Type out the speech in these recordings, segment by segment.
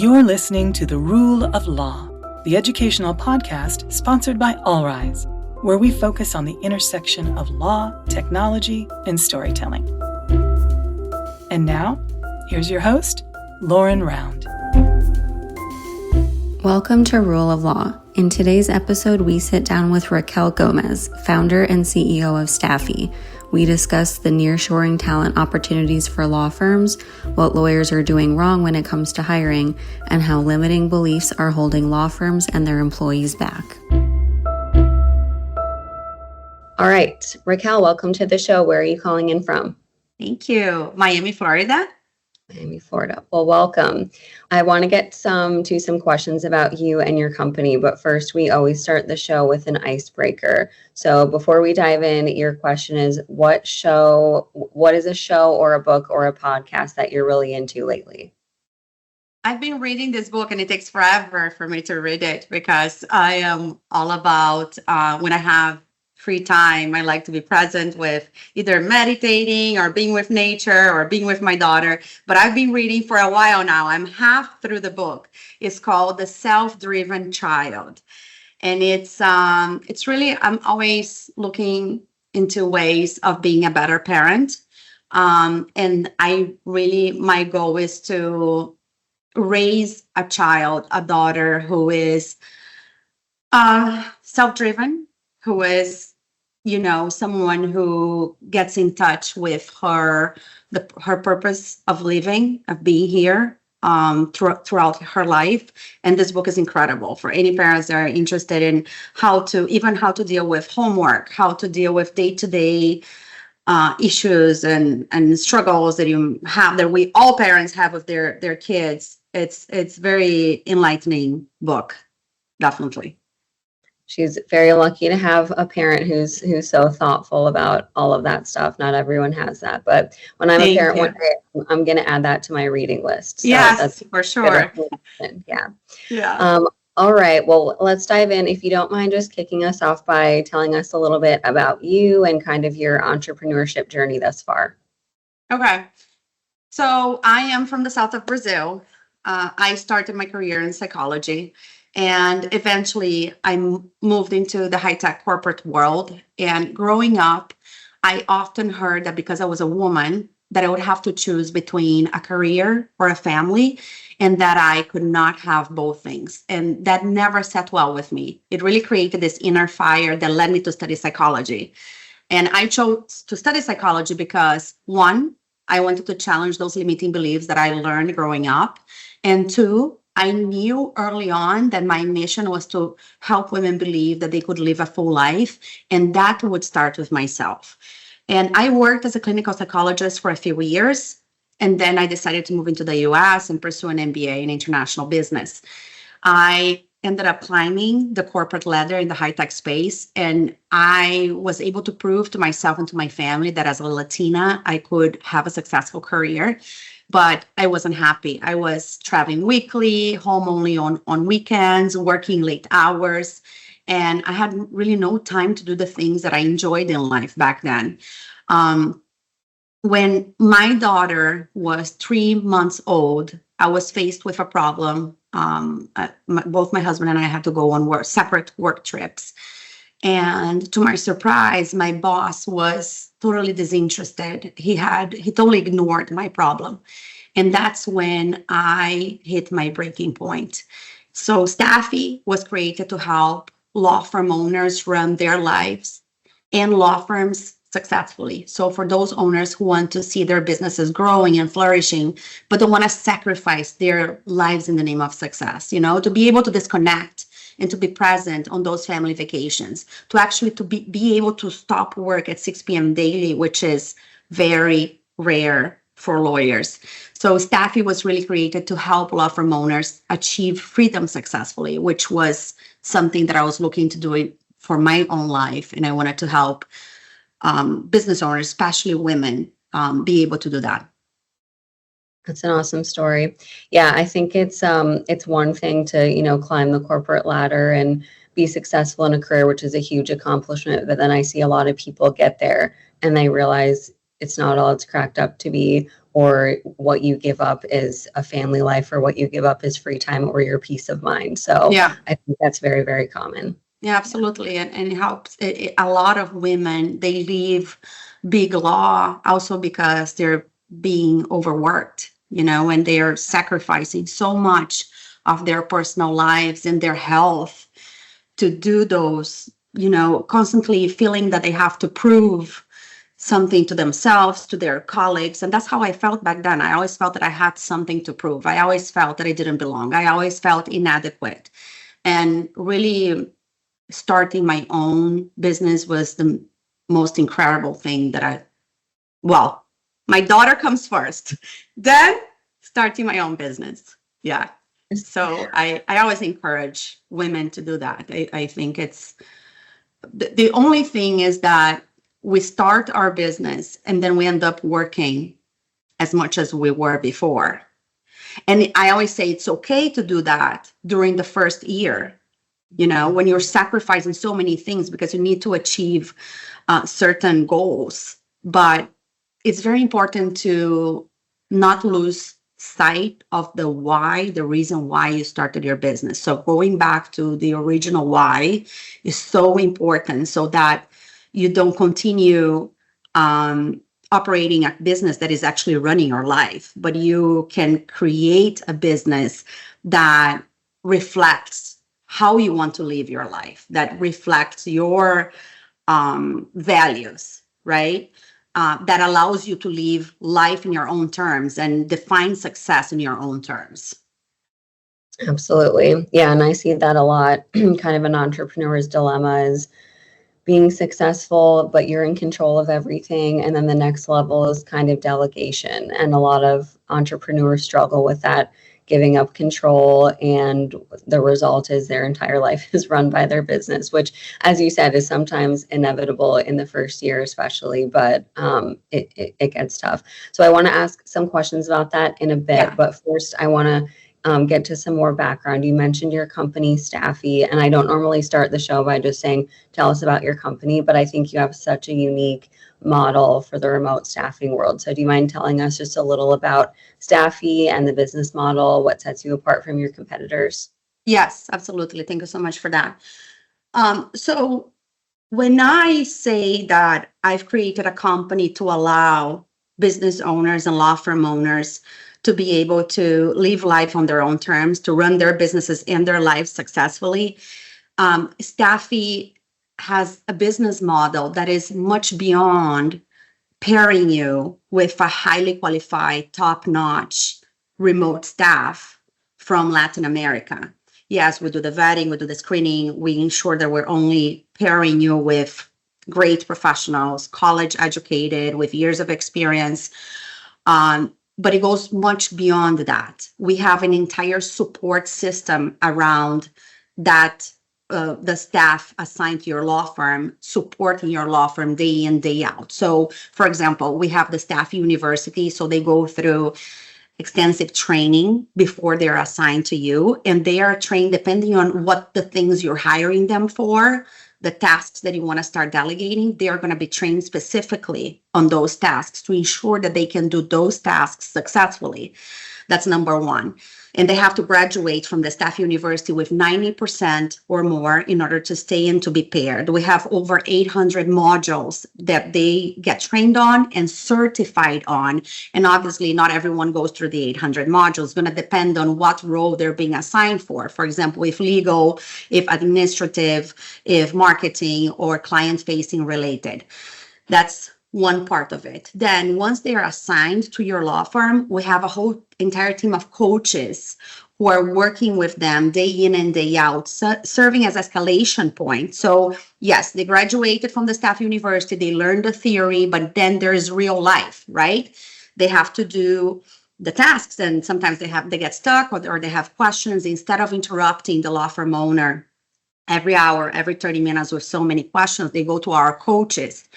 You're listening to The Rule of Law, the educational podcast sponsored by All Rise, where we focus on the intersection of law, technology, and storytelling. And now, here's your host, Lauren Round. Welcome to Rule of Law. In today's episode, we sit down with Raquel Gomes, founder and CEO of Stafi. We discuss the nearshoring talent opportunities for law firms, what lawyers are doing wrong when it comes to hiring, and how limiting beliefs are holding law firms and their employees back. All right, Raquel, welcome to the show. Where are you calling in from? Thank you. Miami, Florida. Miami, Florida. Well, welcome. I want to get to some questions about you and your company, but first we always start the show with an icebreaker. So before we dive in, your question is, what is a show or a book or a podcast that you're really into lately? I've been reading this book and it takes forever for me to read it because I am all about when I have free time, I like to be present with either meditating or being with nature or being with my daughter. But I've been reading for a while now. I'm half through the book. It's called The Self-Driven Child. And it's really, I'm always looking into ways of being a better parent. And my goal is to raise a child, a daughter who is self-driven, who is, someone who gets in touch with her purpose of living, of being here throughout her life. And this book is incredible for any parents that are interested in how to deal with homework, how to deal with day-to-day issues and struggles that you have, that we all parents have with their kids. It's very enlightening book, definitely. She's very lucky to have a parent who's so thoughtful about all of that stuff. Not everyone has that, but when I'm a parent one day, I'm going to add that to my reading list. So yes, that's for sure. Yeah. All right. Well, let's dive in. If you don't mind just kicking us off by telling us a little bit about you and kind of your entrepreneurship journey thus far. Okay. So I am from the south of Brazil. I started my career in psychology. And eventually I moved into the high-tech corporate world. And growing up, I often heard that because I was a woman, that I would have to choose between a career or a family, and that I could not have both things. And that never sat well with me. It really created this inner fire that led me to study psychology. And I chose to study psychology because, one, I wanted to challenge those limiting beliefs that I learned growing up. And two, I knew early on that my mission was to help women believe that they could live a full life, and that would start with myself. And I worked as a clinical psychologist for a few years, and then I decided to move into the US and pursue an MBA in international business. I ended up climbing the corporate ladder in the high-tech space, and I was able to prove to myself and to my family that as a Latina, I could have a successful career. But I wasn't happy. I was traveling weekly, home only on weekends, working late hours. And I had really no time to do the things that I enjoyed in life back then. When my daughter was 3 months old, I was faced with a problem. Both my husband and I had to go on separate work trips. And to my surprise, my boss was totally disinterested. He totally ignored my problem. And that's when I hit my breaking point. So Stafi was created to help law firm owners run their lives and law firms successfully. So for those owners who want to see their businesses growing and flourishing, but don't want to sacrifice their lives in the name of success, to be able to disconnect and to be present on those family vacations, to be able to stop work at 6 p.m. daily, which is very rare for lawyers. So Stafi was really created to help law firm owners achieve freedom successfully, which was something that I was looking to do for my own life. And I wanted to help business owners, especially women, be able to do that. That's an awesome story. Yeah, I think it's one thing to, climb the corporate ladder and be successful in a career, which is a huge accomplishment. But then I see a lot of people get there and they realize it's not all it's cracked up to be, or what you give up is a family life, or what you give up is free time or your peace of mind. So Yeah. I think that's very, very common. Yeah, absolutely. And it helps a lot of women, they leave big law also because they're being overworked, and they are sacrificing so much of their personal lives and their health to do those, constantly feeling that they have to prove something to themselves, to their colleagues. And that's how I felt back then. I always felt that I had something to prove. I always felt that I didn't belong. I always felt inadequate. And really, starting my own business was the most incredible thing my daughter comes first, then starting my own business. Yeah. So I always encourage women to do that. I think it's the only thing is that we start our business and then we end up working as much as we were before. And I always say it's okay to do that during the first year, when you're sacrificing so many things because you need to achieve certain goals. But it's very important to not lose sight of the why, the reason why you started your business. So going back to the original why is so important, so that you don't continue operating a business that is actually running your life, but you can create a business that reflects how you want to live your life, that reflects your values, right? That allows you to live life in your own terms and define success in your own terms. Absolutely. Yeah. And I see that a lot. Kind of an entrepreneur's dilemma is being successful, but you're in control of everything. And then the next level is kind of delegation. And a lot of entrepreneurs struggle with that, giving up control. And the result is their entire life is run by their business, which, as you said, is sometimes inevitable in the first year, especially, but it gets tough. So I want to ask some questions about that in a bit. Yeah. But first, I want to get to some more background. You mentioned your company, Stafi, and I don't normally start the show by just saying, tell us about your company, but I think you have such a unique model for the remote staffing world. So do you mind telling us just a little about Stafi and the business model, what sets you apart from your competitors? Yes, absolutely. Thank you so much for that. So when I say that I've created a company to allow business owners and law firm owners to be able to live life on their own terms, to run their businesses and their lives successfully, Stafi has a business model that is much beyond pairing you with a highly qualified, top-notch remote staff from Latin America. Yes, we do the vetting, we do the screening, we ensure that we're only pairing you with great professionals, college educated, with years of experience. But it goes much beyond that. We have an entire support system around that, the staff assigned to your law firm, supporting your law firm day in, day out. So, for example, we have the Staff University, so they go through extensive training before they're assigned to you, and they are trained depending on what the things you're hiring them for, the tasks that you want to start delegating. They are going to be trained specifically on those tasks to ensure that they can do those tasks successfully. That's number one. And they have to graduate from the Staff University with 90% or more in order to stay and to be paired. We have over 800 modules that they get trained on and certified on. And obviously, not everyone goes through the 800 modules. It's going to depend on what role they're being assigned for. For example, if legal, if administrative, if marketing, or client-facing related. That's one part of it. Then once they are assigned to your law firm, we have a whole entire team of coaches who are working with them day in and day out, serving as escalation point. So yes, they graduated from the Staff University, they learned the theory, but then there's real life, right? They have to do the tasks, and sometimes they get stuck or they have questions. Instead of interrupting the law firm owner every hour, every 30 minutes with so many questions, they go to our coaches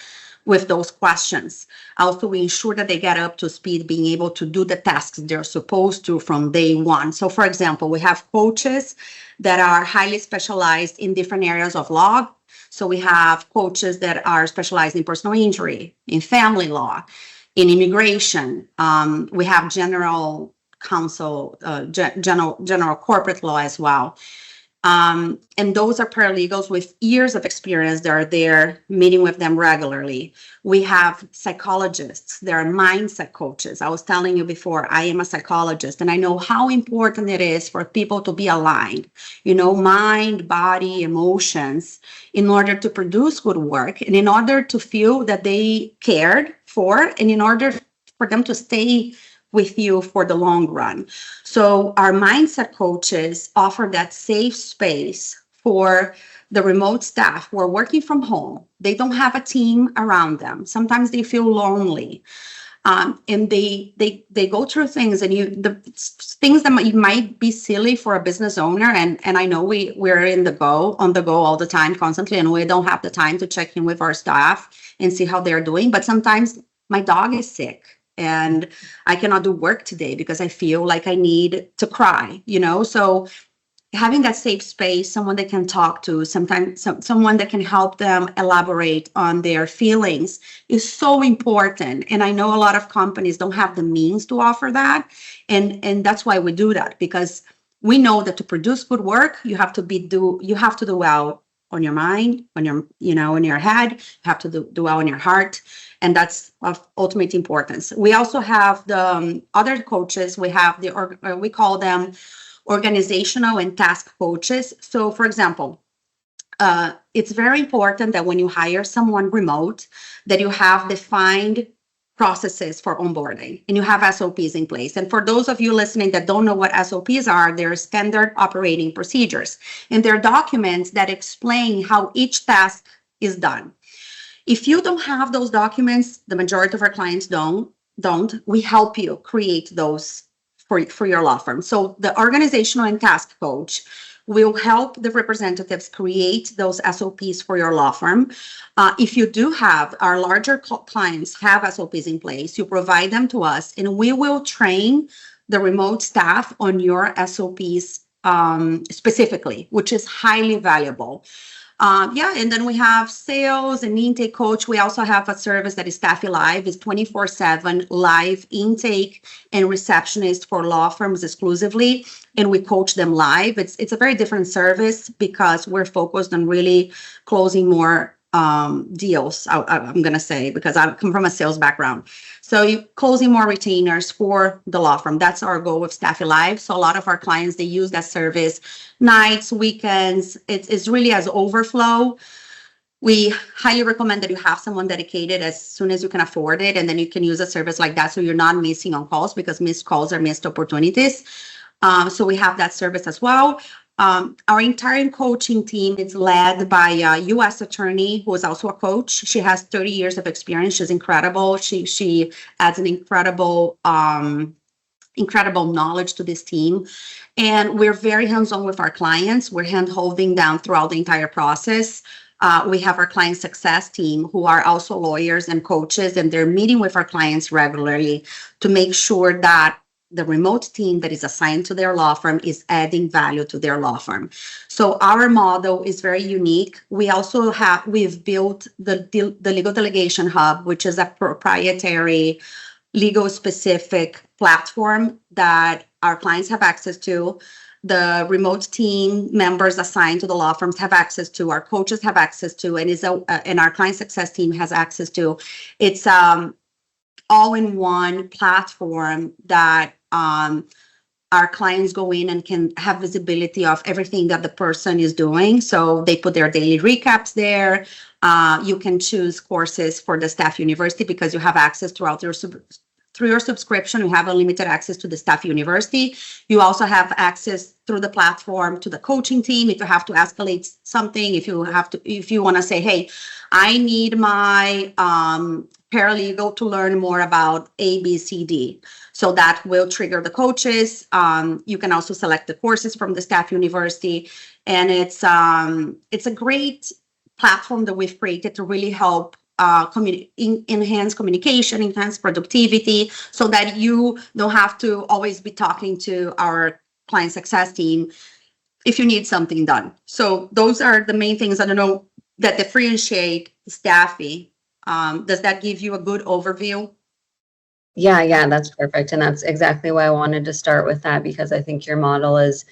with those questions. Also, we ensure that they get up to speed, being able to do the tasks they're supposed to from day one. So, for example, we have coaches that are highly specialized in different areas of law. So we have coaches that are specialized in personal injury, in family law, In immigration, we have general counsel, general corporate law as well. And those are paralegals with years of experience that are there meeting with them regularly. We have psychologists, there are mindset coaches. I was telling you before, I am a psychologist, and I know how important it is for people to be aligned, mind, body, emotions, in order to produce good work and in order to feel that they cared for, and in order for them to stay with you for the long run. So our mindset coaches offer that safe space for the remote staff who are working from home. They don't have a team around them. Sometimes they feel lonely. And they go through things, and the things that might be silly for a business owner. And I know we're on the go all the time, constantly, and we don't have the time to check in with our staff and see how they're doing. But sometimes my dog is sick and I cannot do work today because I feel like I need to cry, So having that safe space, someone they can talk to, sometimes someone that can help them elaborate on their feelings is so important. And I know a lot of companies don't have the means to offer that. And that's why we do that, because we know that to produce good work, you have to do well on your mind, on your, in your head, you have to do well in your heart. And that's of ultimate importance. We also have the other coaches. We have we call them organizational and task coaches. So for example, it's very important that when you hire someone remote, that you have defined processes for onboarding and you have SOPs in place. And for those of you listening that don't know what SOPs are, they're standard operating procedures, and they're documents that explain how each task is done. If you don't have those documents, the majority of our clients don't, we help you create those for your law firm. So the organizational and task coach will help the representatives create those SOPs for your law firm. If you do have, our larger clients have SOPs in place, you provide them to us, and we will train the remote staff on your SOPs specifically, which is highly valuable. And then we have sales and intake coach. We also have a service that is Stafi Live. It's 24/7 live intake and receptionist for law firms exclusively, and we coach them live. It's a very different service because we're focused on really closing more deals. I'm going to say, because I come from a sales background. So you closing more retainers for the law firm. That's our goal with Stafi Live. So a lot of our clients, they use that service nights, weekends. It's really as overflow. We highly recommend that you have someone dedicated as soon as you can afford it. And then you can use a service like that so you're not missing on calls, because missed calls are missed opportunities. So we have that service as well. Our entire coaching team is led by a U.S. attorney who is also a coach. She has 30 years of experience. She's incredible. She adds an incredible knowledge to this team. And we're very hands-on with our clients. We're hand-holding them throughout the entire process. We have our client success team who are also lawyers and coaches, and they're meeting with our clients regularly to make sure that the remote team that is assigned to their law firm is adding value to their law firm. So our model is very unique. We've built the Legal Delegation Hub, which is a proprietary legal specific platform that our clients have access to. The remote team members assigned to the law firms have access to, our coaches have access to, and our client success team has access to. It's all-in-one platform that our clients go in and can have visibility of everything that the person is doing. So they put their daily recaps there. You can choose courses for the Stafi University because you have access through your subscription. You have unlimited access to the Stafi University. You also have access through the platform to the coaching team. If you have to escalate something, if you want to say, hey, I need my paralegal to learn more about A, B, C, D. So that will trigger the coaches. You can also select the courses from the Stafi University. And it's a great platform that we've created to really help enhance communication, enhance productivity, so that you don't have to always be talking to our client success team if you need something done. So those are the main things, I don't know, that differentiate Stafi. Does that give you a good overview? Yeah, that's perfect. And that's exactly why I wanted to start with that, because I think your model is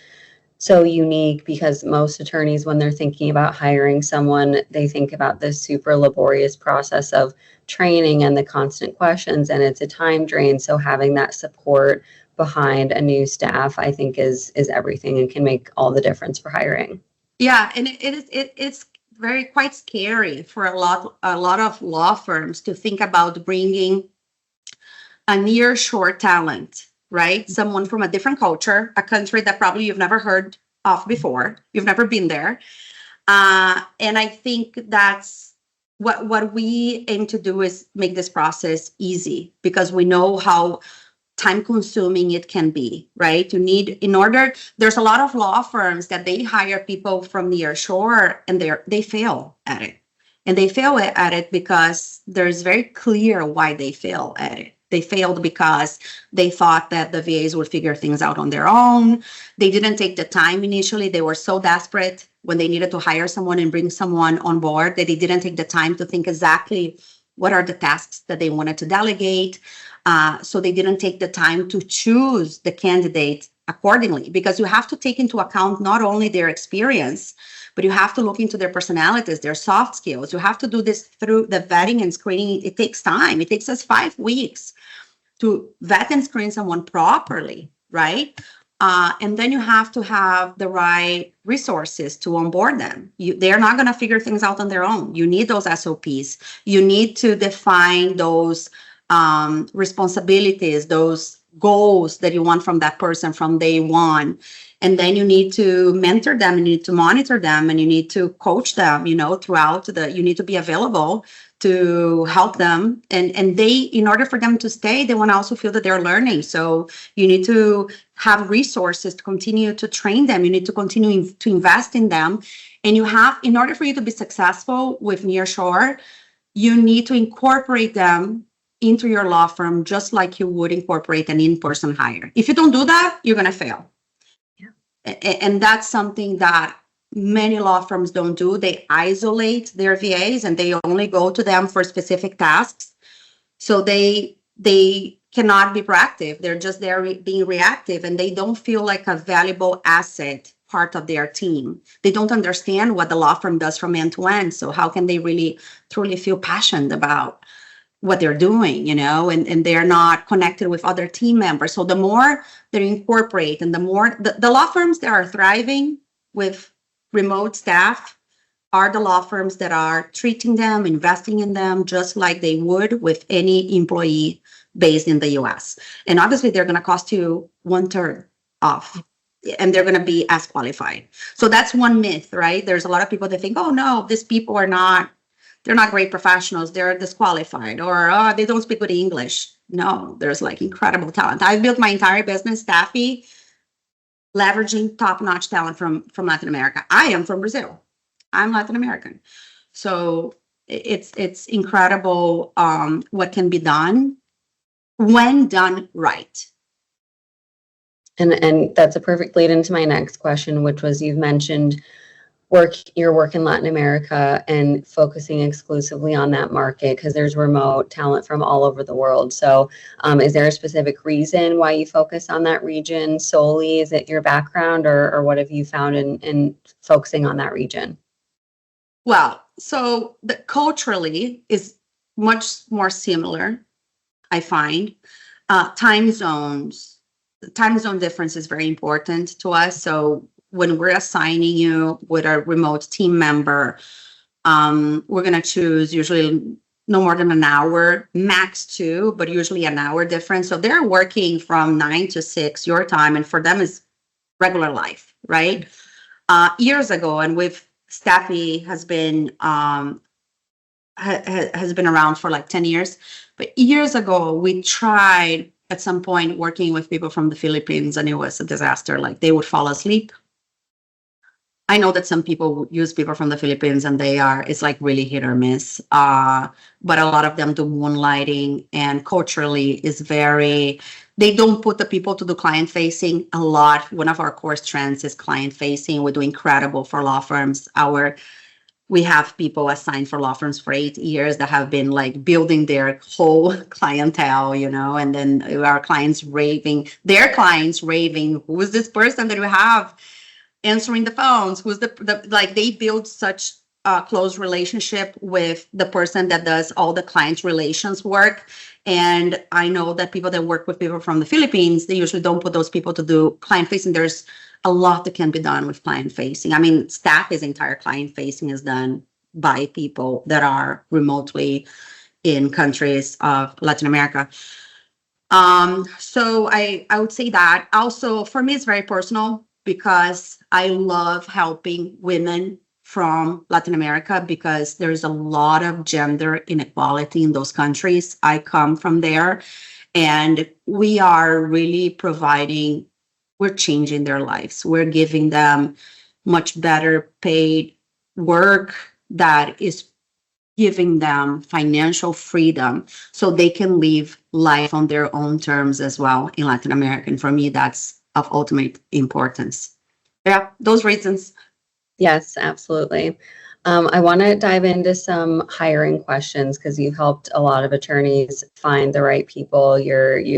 so unique, because most attorneys, when they're thinking about hiring someone, they think about this super laborious process of training and the constant questions, and it's a time drain. So having that support behind a new staff, I think is everything and can make all the difference for hiring. Yeah, and it's very quite scary for a lot of law firms to think about bringing a nearshore talent, right? Someone from a different culture, a country that probably you've never heard of before, you've never been there. And I think that's what we aim to do, is make this process easy, because we know how time consuming it can be, right? There's a lot of law firms that they hire people from near shore, and they fail at it. And they fail at it because there's very clear why they fail at it. They failed because they thought that the VAs would figure things out on their own. They didn't take the time initially. They were so desperate when they needed to hire someone and bring someone on board that they didn't take the time to think exactly what are the tasks that they wanted to delegate. So they didn't take the time to choose the candidate accordingly, because you have to take into account not only their experience, but you have to look into their personalities, their soft skills. You have to do this through the vetting and screening. It takes time. It takes us 5 weeks to vet and screen someone properly, right? And then you have to have the right resources to onboard them. They're not going to figure things out on their own. You need those SOPs. You need to define those responsibilities, those goals that you want from that person from day one. And then you need to mentor them, you need to monitor them, and you need to coach them, throughout you need to be available to help them. And they, in order for them to stay, they want to also feel that they're learning. So you need to have resources to continue to train them. You need to continue to invest in them. And in order for you to be successful with Nearshore, you need to incorporate them into your law firm, just like you would incorporate an in-person hire. If you don't do that, you're going to fail. Yeah. And that's something that many law firms don't do. They isolate their VAs and they only go to them for specific tasks. So they cannot be proactive. They're just there being reactive, and they don't feel like a valuable asset part of their team. They don't understand what the law firm does from end to end. So how can they really truly feel passionate about what they're doing, and they're not connected with other team members. So the more they incorporate, and the more the law firms that are thriving with remote staff are the law firms that are treating them, investing in them, just like they would with any employee based in the US. And obviously they're going to cost you 1/3 off, and they're going to be as qualified. So that's one myth, right? There's a lot of people that think, oh no, these people they're not great professionals, they're disqualified, or they don't speak good English. No, there's incredible talent. I've built my entire business, Stafi, leveraging top-notch talent from Latin America. I am from Brazil. I'm Latin American. So it's incredible what can be done when done right. And that's a perfect lead into my next question, which was, you've mentioned your work in Latin America and focusing exclusively on that market, because there's remote talent from all over the world. So is there a specific reason why you focus on that region solely? Is it your background, or what have you found in focusing on that region? Well, so culturally is much more similar, I find. Time zone difference is very important to us. So when we're assigning you with a remote team member, we're going to choose usually no more than an hour, max 2, but usually an hour difference. So they're working from 9 to 6 your time, and for them is regular life, right? Years ago, and with Stafi has been around for 10 years, but years ago we tried at some point working with people from the Philippines, and it was a disaster. They would fall asleep. I know that some people use people from the Philippines, and it's really hit or miss. But a lot of them do moonlighting, and culturally they don't put the people to do client facing a lot. One of our core strengths is client facing. We do incredible for law firms. We have people assigned for law firms for 8 years that have been like building their whole clientele, and then our clients raving, their clients raving, who is this person that we have answering the phones? Who's the like, they build such a close relationship with the person that does all the client relations work. And I know that people that work with people from the Philippines, they usually don't put those people to do client facing. There's a lot that can be done with client facing. I mean, Stafi's entire client facing is done by people that are remotely in countries of Latin America. So I would say that. Also, for me, it's very personal because I love helping women from Latin America because there's a lot of gender inequality in those countries. I come from there, and we are really we're changing their lives. We're giving them much better paid work that is giving them financial freedom so they can live life on their own terms as well in Latin America. And for me, that's of ultimate importance. Yeah, those reasons. Yes, absolutely. I want to dive into some hiring questions because you've helped a lot of attorneys find the right people.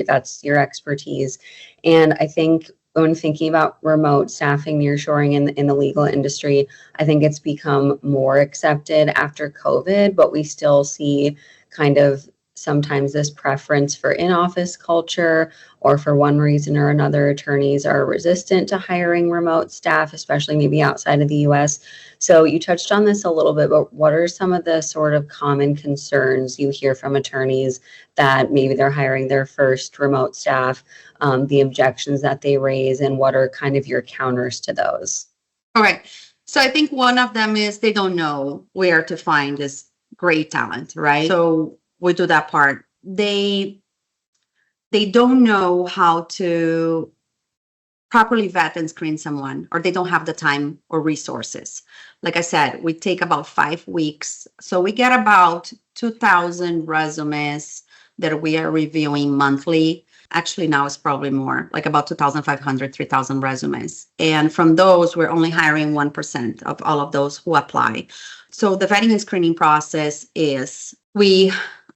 That's your expertise. And I think when thinking about remote staffing, nearshoring in the legal industry, I think it's become more accepted after COVID, but we still see kind of sometimes this preference for in-office culture, or for one reason or another, attorneys are resistant to hiring remote staff, especially maybe outside of the US. So you touched on this a little bit, but what are some of the sort of common concerns you hear from attorneys that maybe they're hiring their first remote staff, the objections that they raise, and what are kind of your counters to those? All right. So I think one of them is they don't know where to find this great talent, right? So we do that part. They don't know how to properly vet and screen someone, or they don't have the time or resources. Like I said, we take about 5 weeks. So we get about 2,000 resumes that we are reviewing monthly. Actually, now it's probably more, like about 2,500, 3,000 resumes. And from those, we're only hiring 1% of all of those who apply. So the vetting and screening process is we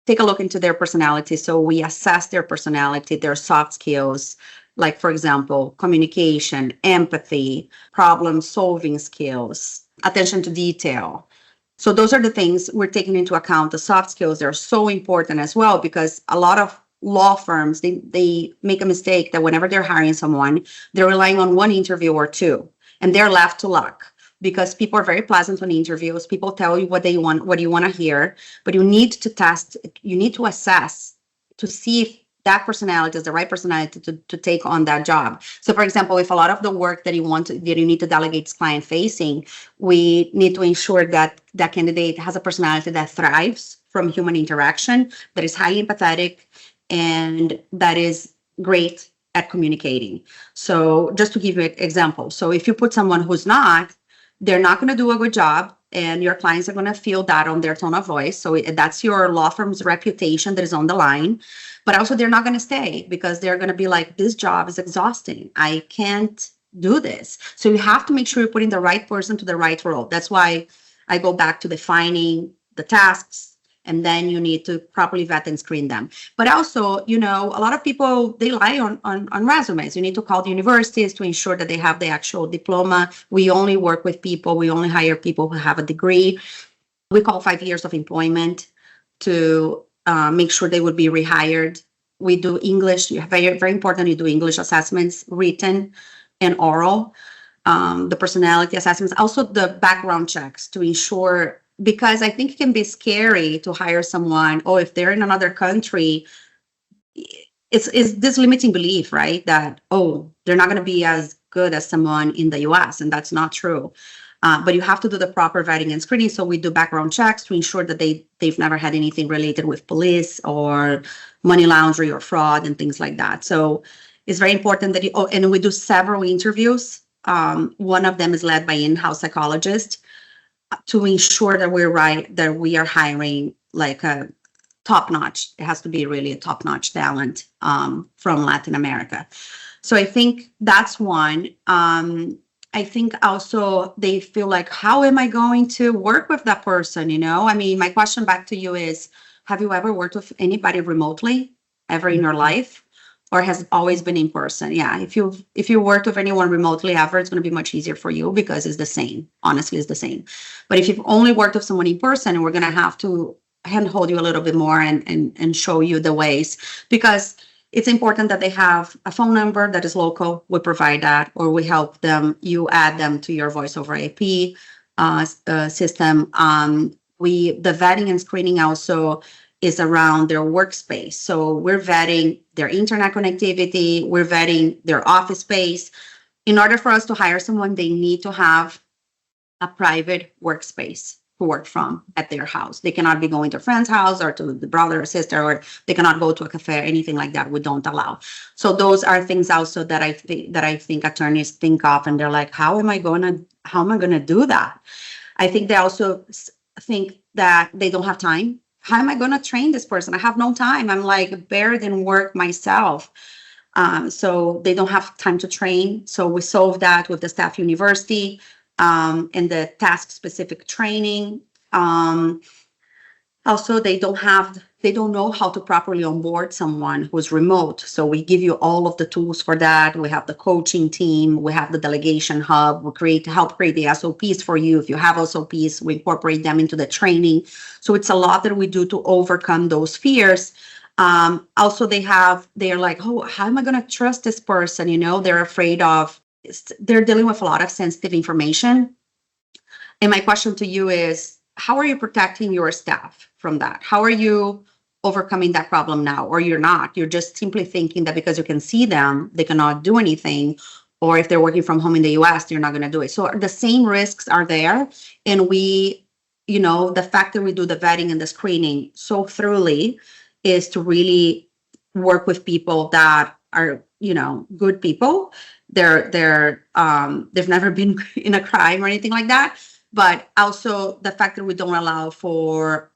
take a look into their personality. So we assess their personality, their soft skills, like, for example, communication, empathy, problem-solving skills, attention to detail. So those are the things we're taking into account. The soft skills are so important as well, because a lot of law firms, they make a mistake that whenever they're hiring someone, they're relying on one interview or two, and they're left to luck. Because people are very pleasant on interviews. People tell you what they want, what you want to hear, but you need to test, you need to assess to see if that personality is the right personality to take on that job. So for example, if a lot of the work that you need to delegate is client facing, we need to ensure that that candidate has a personality that thrives from human interaction, that is highly empathetic, and that is great at communicating. So just to give you an example, so if you put someone who's not, they're not going to do a good job, and your clients are going to feel that on their tone of voice. So that's your law firm's reputation that is on the line. But also, they're not going to stay because they're going to be like, this job is exhausting. I can't do this. So you have to make sure you're putting the right person to the right role. That's why I go back to defining the tasks, and then you need to properly vet and screen them. But also, a lot of people, they rely on resumes. You need to call the universities to ensure that they have the actual diploma. We only work with people, we only hire people who have a degree. We call 5 years of employment to make sure they would be rehired. We do English, very, very important, you do English assessments, written and oral, the personality assessments, also the background checks to ensure, because I think it can be scary to hire someone, if they're in another country, it's this limiting belief, right? That, they're not going to be as good as someone in the US, and that's not true. But you have to do the proper vetting and screening. So we do background checks to ensure that they've never had anything related with police or money laundering or fraud and things like that. So it's very important that and we do several interviews. One of them is led by in-house psychologists, to ensure that we are hiring like a top-notch. It has to be really a top-notch talent from Latin America. So I think that's one. I think also they feel like, how am I going to work with that person? I mean, my question back to you is, have you ever worked with anybody remotely ever in your life? Or has it always been in person? Yeah, if you worked with anyone remotely ever, it's going to be much easier for you because it's the same. Honestly, it's the same. But if you've only worked with someone in person, we're going to have to handhold you a little bit more and show you the ways, because it's important that they have a phone number that is local. We provide that, or we help them. You add them to your voice over IP system. The vetting and screening also is around their workspace. So we're vetting their internet connectivity. We're vetting their office space. In order for us to hire someone, they need to have a private workspace to work from at their house. They cannot be going to a friend's house or to the brother or sister, or they cannot go to a cafe or anything like that. We don't allow. So those are things also that I think attorneys think of, and they're like, how am I gonna do that? I think they also think that they don't have time. How am I gonna train this person? I have no time. I'm like buried in work myself. So they don't have time to train. So we solve that with the Staff University and the task-specific training. Also, they don't know how to properly onboard someone who's remote. So we give you all of the tools for that. We have the coaching team. We have the delegation hub. We help create the SOPs for you. If you have SOPs, we incorporate them into the training. So it's a lot that we do to overcome those fears. Also, they're like, oh, how am I going to trust this person? They're afraid they're dealing with a lot of sensitive information. And my question to you is, how are you protecting your staff from that? How are you overcoming that problem now? Or you're not? You're just simply thinking that because you can see them, they cannot do anything. Or if they're working from home in the US, you're not going to do it. So the same risks are there. And the fact that we do the vetting and the screening so thoroughly is to really work with people that are, good people. They've never been in a crime or anything like that. But also the fact that we don't allow for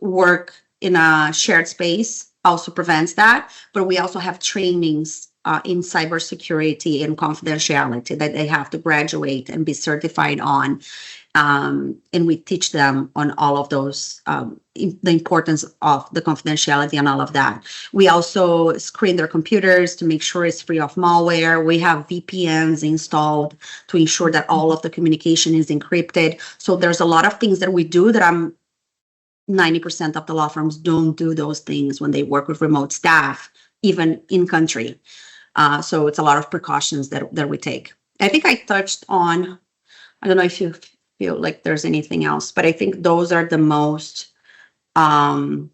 work in a shared space also prevents that. But we also have trainings in cybersecurity and confidentiality that they have to graduate and be certified on. And we teach them on all of those, the importance of the confidentiality and all of that. We also screen their computers to make sure it's free of malware. We have VPNs installed to ensure that all of the communication is encrypted. So there's a lot of things that we do that 90% of the law firms don't do those things when they work with remote staff, even in country. So it's a lot of precautions that we take. I think I touched on, I don't know if you feel like there's anything else, but I think those are the most how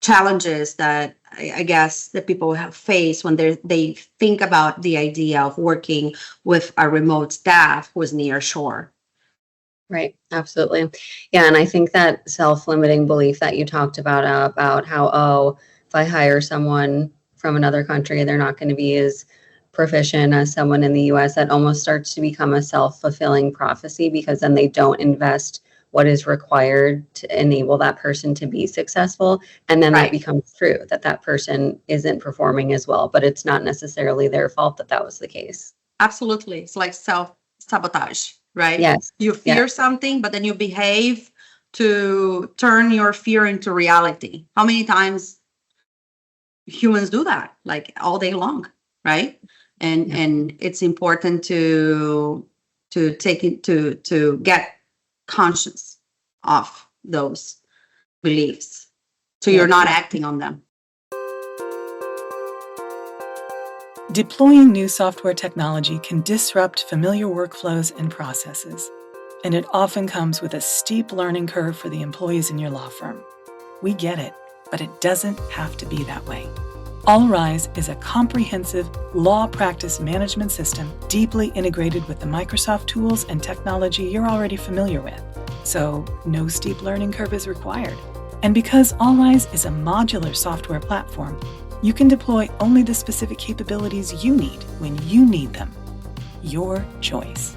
challenges that I guess that people have faced when they think about the idea of working with a remote staff who is near shore. Right. Absolutely. Yeah. And I think that self-limiting belief that you talked about how, if I hire someone from another country, they're not going to be as proficient as someone in the US, that almost starts to become a self-fulfilling prophecy, because then they don't invest what is required to enable that person to be successful. And then that becomes true, that person isn't performing as well, but it's not necessarily their fault that was the case. Absolutely. It's like self-sabotage, right? Yes. You fear something, but then you behave to turn your fear into reality. How many times humans do that? Like all day long, right? And it's important to take it to get conscious of those beliefs, so you're not acting on them. Deploying new software technology can disrupt familiar workflows and processes, and it often comes with a steep learning curve for the employees in your law firm. We get it, but it doesn't have to be that way. Allrise is a comprehensive law practice management system deeply integrated with the Microsoft tools and technology you're already familiar with, so no steep learning curve is required. And because Allrise is a modular software platform, you can deploy only the specific capabilities you need when you need them. Your choice.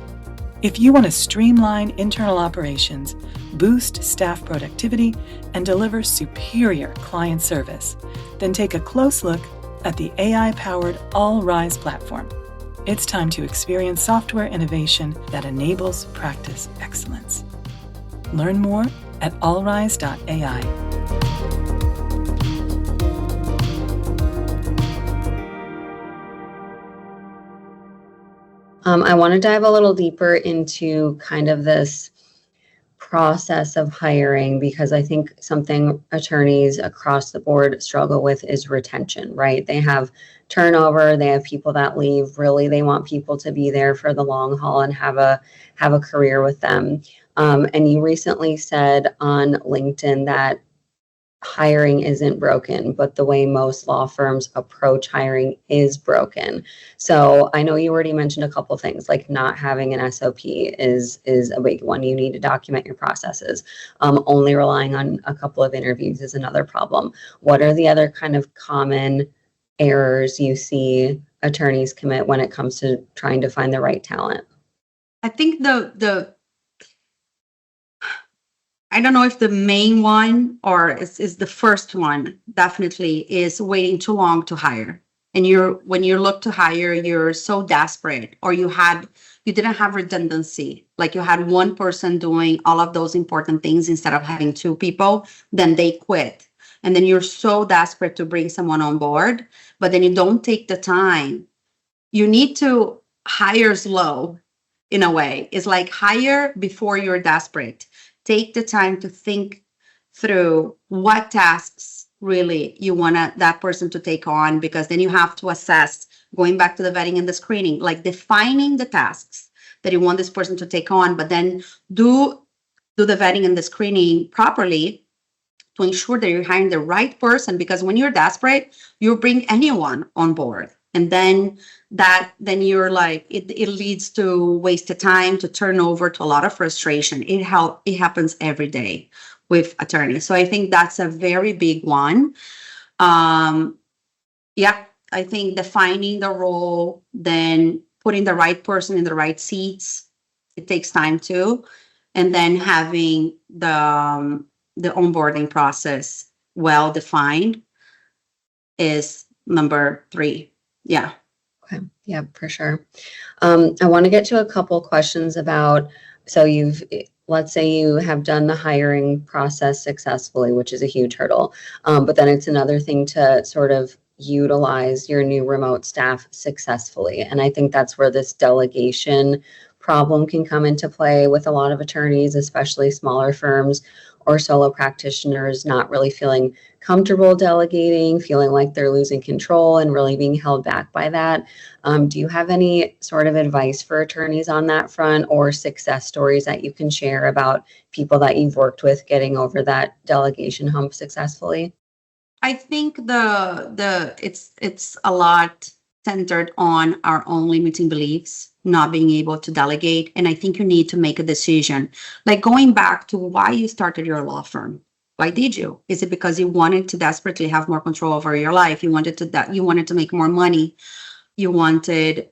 If you want to streamline internal operations, boost staff productivity, and deliver superior client service, then take a close look at the AI-powered All Rise platform. It's time to experience software innovation that enables practice excellence. Learn more at allrise.ai. I want to dive a little deeper into kind of this process of hiring, because I think something attorneys across the board struggle with is retention, right? They have turnover, they have people that leave. Really, they want people to be there for the long haul and have a career with them. And you recently said on LinkedIn that hiring isn't broken, but the way most law firms approach hiring is broken. So I know you already mentioned a couple things, like not having an SOP is a big one. You need to document your processes. Only relying on a couple of interviews is another problem. What are the other kind of common errors you see attorneys commit when it comes to trying to find the right talent? I think I don't know if the main one or is the first one, definitely is waiting too long to hire. And when you look to hire, you're so desperate, or you didn't have redundancy. Like you had one person doing all of those important things instead of having two people, then they quit. And then you're so desperate to bring someone on board, but then you don't take the time. You need to hire slow in a way. It's like hire before you're desperate. Take the time to think through what tasks really you want that person to take on, because then you have to assess, going back to the vetting and the screening, like defining the tasks that you want this person to take on, but then do the vetting and the screening properly to ensure that you're hiring the right person, because when you're desperate, you bring anyone on board. And then you're like, it leads to wasted time, to turnover, to a lot of frustration. It happens every day with attorneys. So I think that's a very big one. I think defining the role, then putting the right person in the right seats, it takes time too. And then having the onboarding process well defined is number 3. Yeah. Okay. Yeah, for sure. I want to get to a couple questions about, so let's say you have done the hiring process successfully, which is a huge hurdle. But then it's another thing to sort of utilize your new remote staff successfully. And I think that's where this delegation problem can come into play with a lot of attorneys, especially smaller firms or solo practitioners not really feeling comfortable delegating, feeling like they're losing control and really being held back by that. Do you have any sort of advice for attorneys on that front, or success stories that you can share about people that you've worked with getting over that delegation hump successfully? I think it's a lot centered on our own limiting beliefs, not being able to delegate. And I think you need to make a decision, like going back to why you started your law firm. Why did you? Is it because you wanted to desperately have more control over your life? You wanted to make more money. You wanted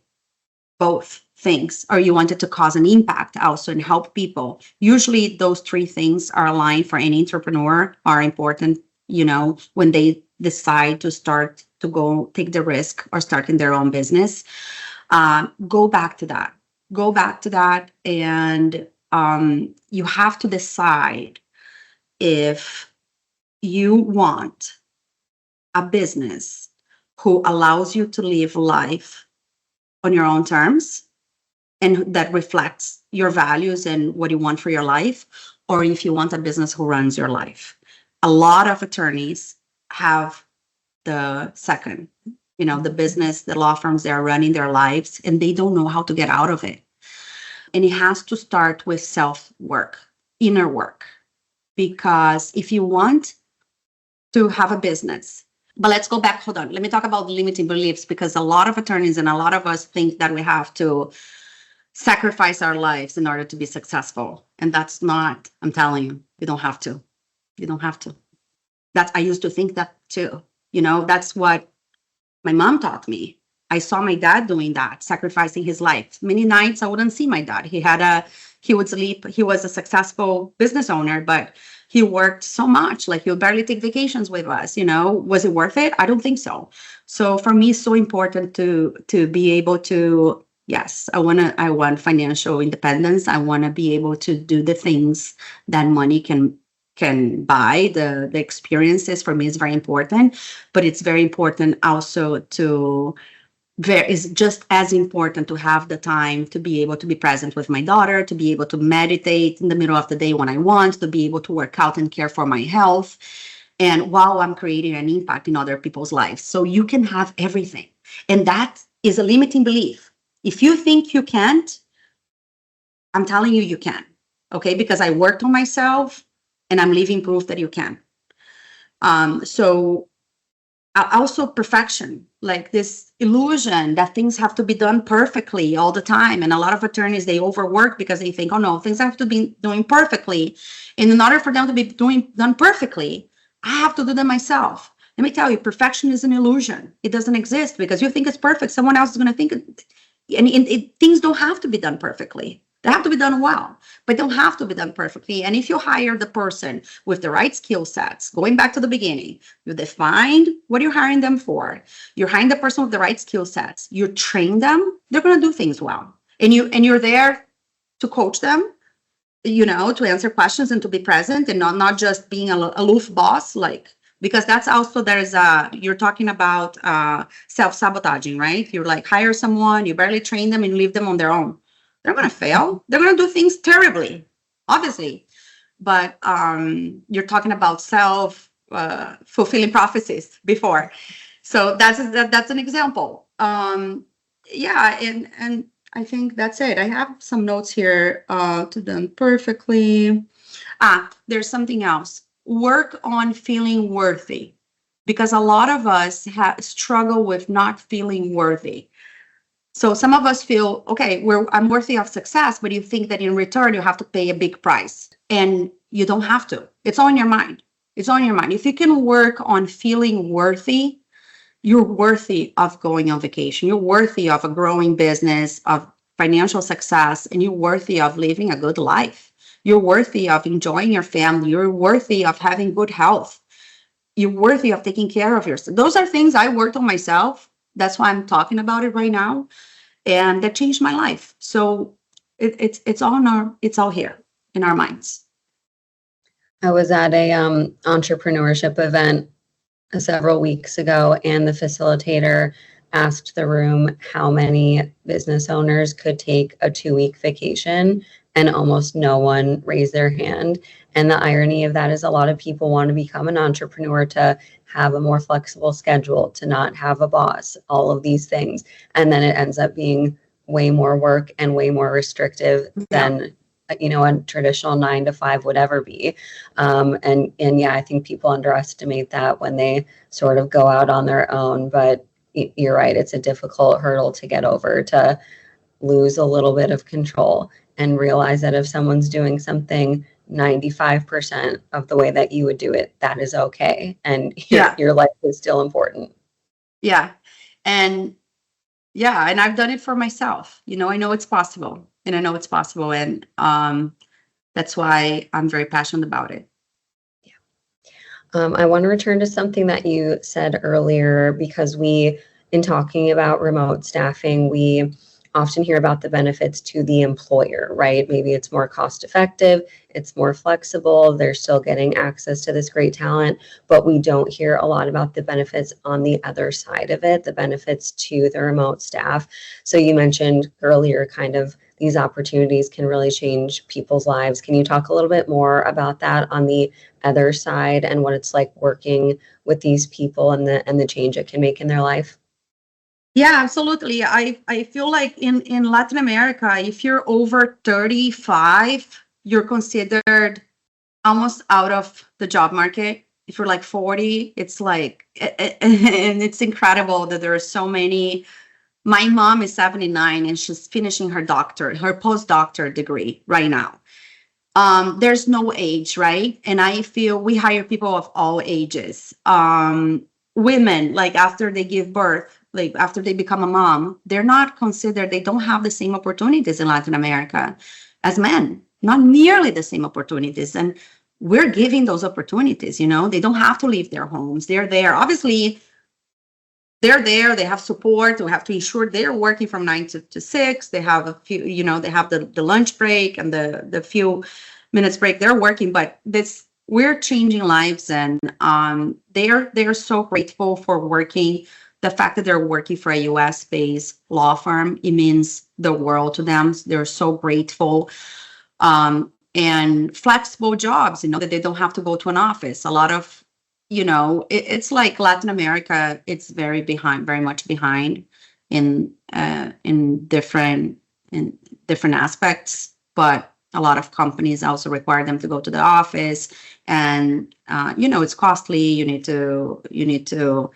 both things, or you wanted to cause an impact also and help people. Usually those 3 things are aligned for any entrepreneur, are important, when they decide to start to go take the risk or starting their own business. Go back to that. And you have to decide if you want a business who allows you to live life on your own terms and that reflects your values and what you want for your life, or if you want a business who runs your life. A lot of attorneys have the second, the business, the law firms, they're running their lives and they don't know how to get out of it. And it has to start with self-work, inner work, because if you want to have a business, but let's go back, hold on. Let me talk about limiting beliefs, because a lot of attorneys and a lot of us think that we have to sacrifice our lives in order to be successful. And that's not, I'm telling you, you don't have to. You don't have to. I used to think that too. That's what my mom taught me. I saw my dad doing that, sacrificing his life. Many nights I wouldn't see my dad. He would sleep. He was a successful business owner, but He worked so much, like he would barely take vacations with us, Was it worth it? I don't think so. So for me, it's so important to be able to, yes, I want financial independence. I want to be able to do the things that money can buy. The experiences for me is very important, but it's very important also to there is just as important to have the time to be able to be present with my daughter, to be able to meditate in the middle of the day when I want, to be able to work out and care for my health, and while I'm creating an impact in other people's lives. So you can have everything. And that is a limiting belief. If you think you can't, I'm telling you, you can. Okay, because I worked on myself and I'm living proof that you can. So also perfection, like this illusion that things have to be done perfectly all the time. And a lot of attorneys, they overwork because they think, oh no, things have to be doing perfectly. And in order for them to be done perfectly, I have to do them myself. Let me tell you, perfection is an illusion. It doesn't exist because you think it's perfect. Someone else is going to think it. And things don't have to be done perfectly. They have to be done well, but don't have to be done perfectly. And if you hire the person with the right skill sets, going back to the beginning, you defined what you're hiring them for. You're hiring the person with the right skill sets. You train them. They're going to do things well. And you're there to coach them, to answer questions and to be present and not just being an aloof boss, because that's also you're talking about self-sabotaging, right? You're like, hire someone, you barely train them and leave them on their own. They're going to fail. They're going to do things terribly, obviously. But you're talking about self-fulfilling prophecies before. So that's an example. Yeah, and I think that's it. I have some notes here to done perfectly. There's something else. Work on feeling worthy, because a lot of us struggle with not feeling worthy. So some of us feel, okay, I'm worthy of success, but you think that in return you have to pay a big price, and you don't have to. It's all in your mind. It's all in your mind. If you can work on feeling worthy, you're worthy of going on vacation. You're worthy of a growing business, of financial success, and you're worthy of living a good life. You're worthy of enjoying your family. You're worthy of having good health. You're worthy of taking care of yourself. Those are things I worked on myself. That's why I'm talking about it right now. And that changed my life. So it's all here in our minds. I was at a entrepreneurship event several weeks ago, and the facilitator asked the room how many business owners could take a 2-week vacation, and almost no one raised their hand. And the irony of that is a lot of people want to become an entrepreneur to have a more flexible schedule, to not have a boss, all of these things. And then it ends up being way more work and way more restrictive than a traditional 9 to 5 would ever be. And yeah, I think people underestimate that when they sort of go out on their own. But you're right, it's a difficult hurdle to get over, to lose a little bit of control and realize that if someone's doing something 95% of the way that you would do it, that is okay. And your life is still important. Yeah. And I've done it for myself. I know it's possible. And that's why I'm very passionate about it. I want to return to something that you said earlier, because in talking about remote staffing, we often hear about the benefits to the employer, right? Maybe it's more cost effective, it's more flexible, they're still getting access to this great talent, but we don't hear a lot about the benefits on the other side of it, the benefits to the remote staff. So you mentioned earlier kind of these opportunities can really change people's lives. Can you talk a little bit more about that on the other side and what it's like working with these people and the change it can make in their life? Yeah, absolutely. I feel like in Latin America, if you're over 35, you're considered almost out of the job market. If you're like 40, it's like, and it's incredible that there are so many. My mom is 79 and she's finishing her postdoctorate degree right now. There's no age, right? And I feel we hire people of all ages. Women, like after they give birth, like after they become a mom, they're not considered, they don't have the same opportunities in Latin America as men, not nearly the same opportunities. And we're giving those opportunities. They don't have to leave their homes. They're there. Obviously, they're there. They have support. We have to ensure they're working from 9 to 6. They have a few, they have the lunch break and the few minutes break. They're working, but we're changing lives, and they're so grateful for working. The fact that they're working for a US-based law firm, it means the world to them. They're so grateful. And flexible jobs, that they don't have to go to an office. A lot of, it's like Latin America, it's very much behind in different aspects, but a lot of companies also require them to go to the office, and it's costly. You need to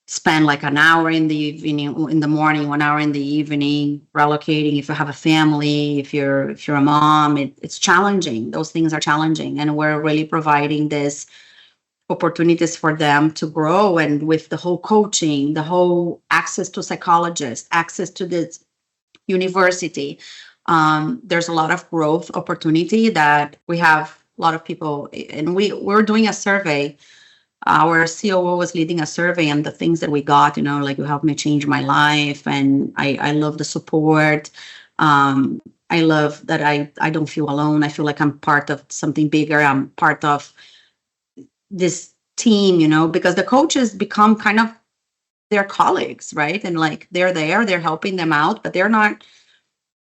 spend like an hour in the evening, in the morning, 1 hour in the evening, relocating. If you have a family, if you're a mom, it's challenging. Those things are challenging, and we're really providing this opportunities for them to grow. And with the whole coaching, the whole access to psychologists, access to this university, there's a lot of growth opportunity that we have. A lot of people, and we're doing a survey. Our COO was leading a survey, and the things that we got, like, you helped me change my life, and I love the support. I love that I don't feel alone. I feel like I'm part of something bigger. I'm part of this team, because the coaches become kind of their colleagues, right? And like, they're helping them out, but they're not.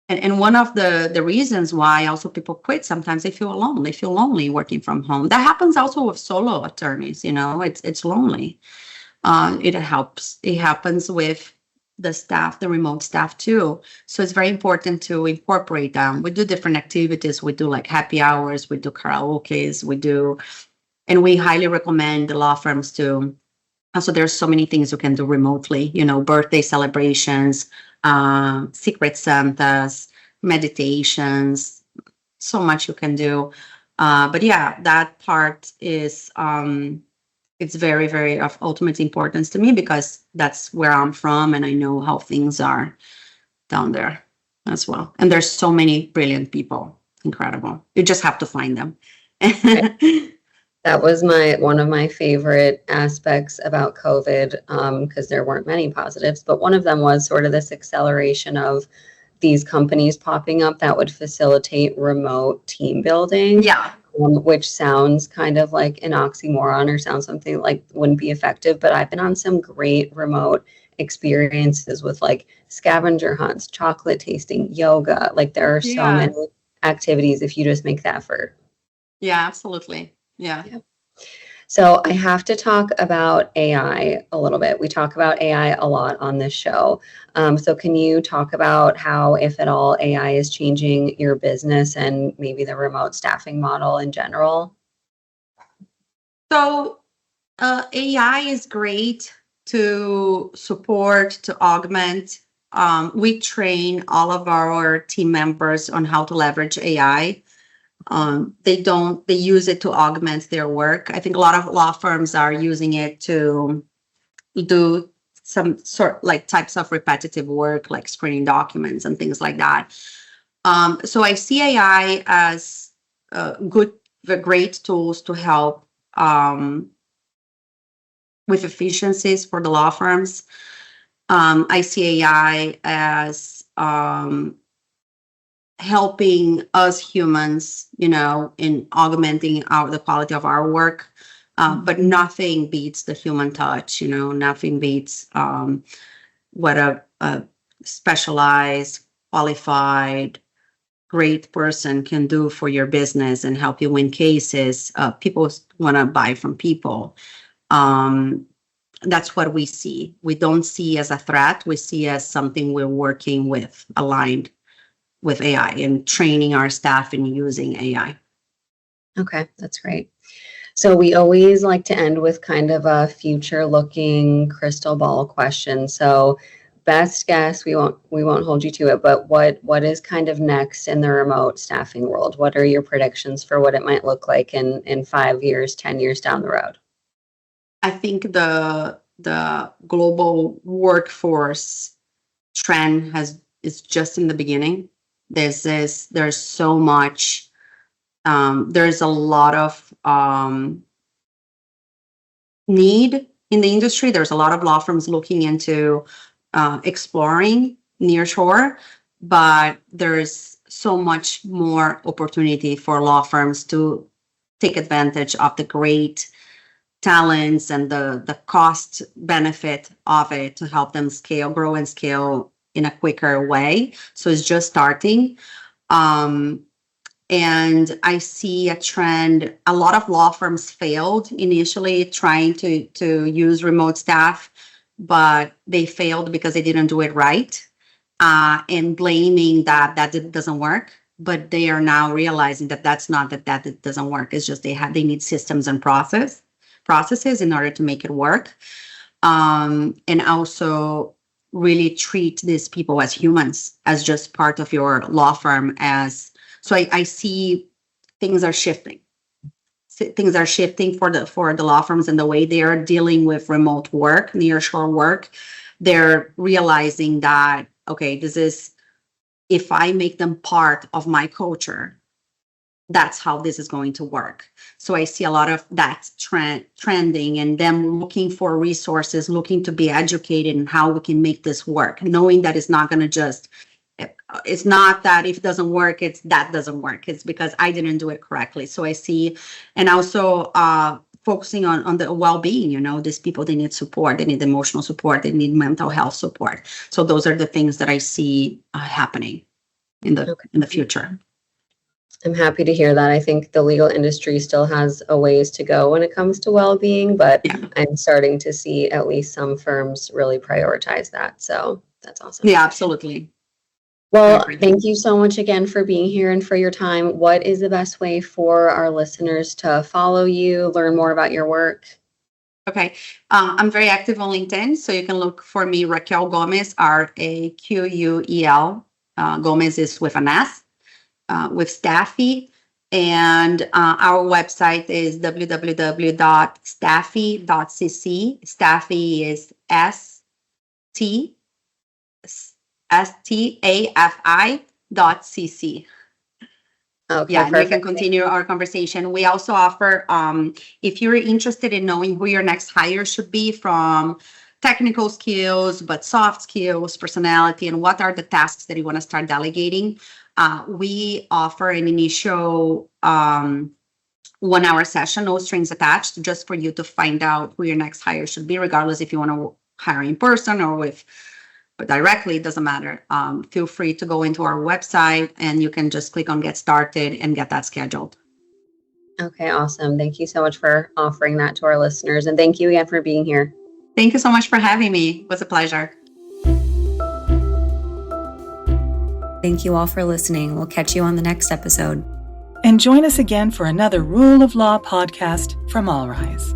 And one of the reasons why also people quit, sometimes they feel alone. They feel lonely working from home. That happens also with solo attorneys. It's lonely. It happens with the staff, the remote staff too. So it's very important to incorporate them. We do different activities. We do like happy hours. We do karaoke's. And we highly recommend the law firms to. Also, there's so many things you can do remotely, birthday celebrations, secret Santas, meditations, so much you can do. But yeah, that part is, it's very, very of ultimate importance to me, because that's where I'm from, and I know how things are down there as well. And there's so many brilliant people, incredible. You just have to find them. That was one of my favorite aspects about COVID, because there weren't many positives, but one of them was sort of this acceleration of these companies popping up that would facilitate remote team building. Yeah. Which sounds kind of like an oxymoron, or sounds something like wouldn't be effective, but I've been on some great remote experiences with like scavenger hunts, chocolate tasting, yoga. Like, there are so many activities if you just make the effort. Yeah, absolutely. Yeah. So I have to talk about AI a little bit. We talk about AI a lot on this show. So can you talk about how, if at all, AI is changing your business and maybe the remote staffing model in general? So AI is great to support, to augment. We train all of our team members on how to leverage AI. They use it to augment their work. I think a lot of law firms are using it to do some sort like types of repetitive work, like screening documents and things like that. So I see AI as great tools to help with efficiencies for the law firms. I see AI as helping us humans, in augmenting the quality of our work. But nothing beats the human touch, nothing beats what a specialized, qualified, great person can do for your business and help you win cases. People want to buy from people. That's what we see. We don't see as a threat. We see as something we're working with, aligned with AI, and training our staff in using AI. Okay, that's great. So we always like to end with kind of a future-looking crystal ball question. So best guess, we won't hold you to it, but what is kind of next in the remote staffing world? What are your predictions for what it might look like in 5 years, 10 years down the road? I think the global workforce trend is just in the beginning. There's so much There's a lot of need in the industry. There's a lot of law firms looking into exploring nearshore, but there's so much more opportunity for law firms to take advantage of the great talents and the cost benefit of it to help them grow and scale in a quicker way. So it's just starting. And I see a trend. A lot of law firms failed initially trying to use remote staff, but they failed because they didn't do it right, and blaming that it doesn't work. But they are now realizing that that's not that it doesn't work. It's just they need systems and processes in order to make it work, and also really treat these people as humans, as just part of your law firm. So I see things are shifting. Things are shifting for the law firms and the way they are dealing with remote work, nearshore work. They're realizing that, okay, if I make them part of my culture, that's how this is going to work. So I see a lot of that trending, and them looking for resources, looking to be educated in how we can make this work, knowing that it's not going to it's not that if it doesn't work, it's that doesn't work. It's because I didn't do it correctly. So I see, and also focusing on the well-being, these people, they need support, they need emotional support, they need mental health support. So those are the things that I see happening in the future. I'm happy to hear that. I think the legal industry still has a ways to go when it comes to well-being, but yeah. I'm starting to see at least some firms really prioritize that. So that's awesome. Yeah, absolutely. Well, thank you so much again for being here and for your time. What is the best way for our listeners to follow you, learn more about your work? Okay. I'm very active on LinkedIn, so you can look for me, Raquel Gomes, Raquel. Gomez is with an S, with Stafi. And our website is www.stafi.cc. Stafi is STAFI.cc. Okay, yeah, perfect. we can continue our conversation. We also offer, if you're interested in knowing who your next hire should be, from technical skills, but soft skills, personality, and what are the tasks that you want to start delegating, we offer an initial 1-hour session, no strings attached, just for you to find out who your next hire should be, regardless if you want to hire in person or directly, it doesn't matter. Feel free to go into our website and you can just click on get started and get that scheduled. Okay, awesome. Thank you so much for offering that to our listeners. And thank you again for being here. Thank you so much for having me. It was a pleasure. Thank you all for listening. We'll catch you on the next episode. And join us again for another Rule of Law podcast from All Rise.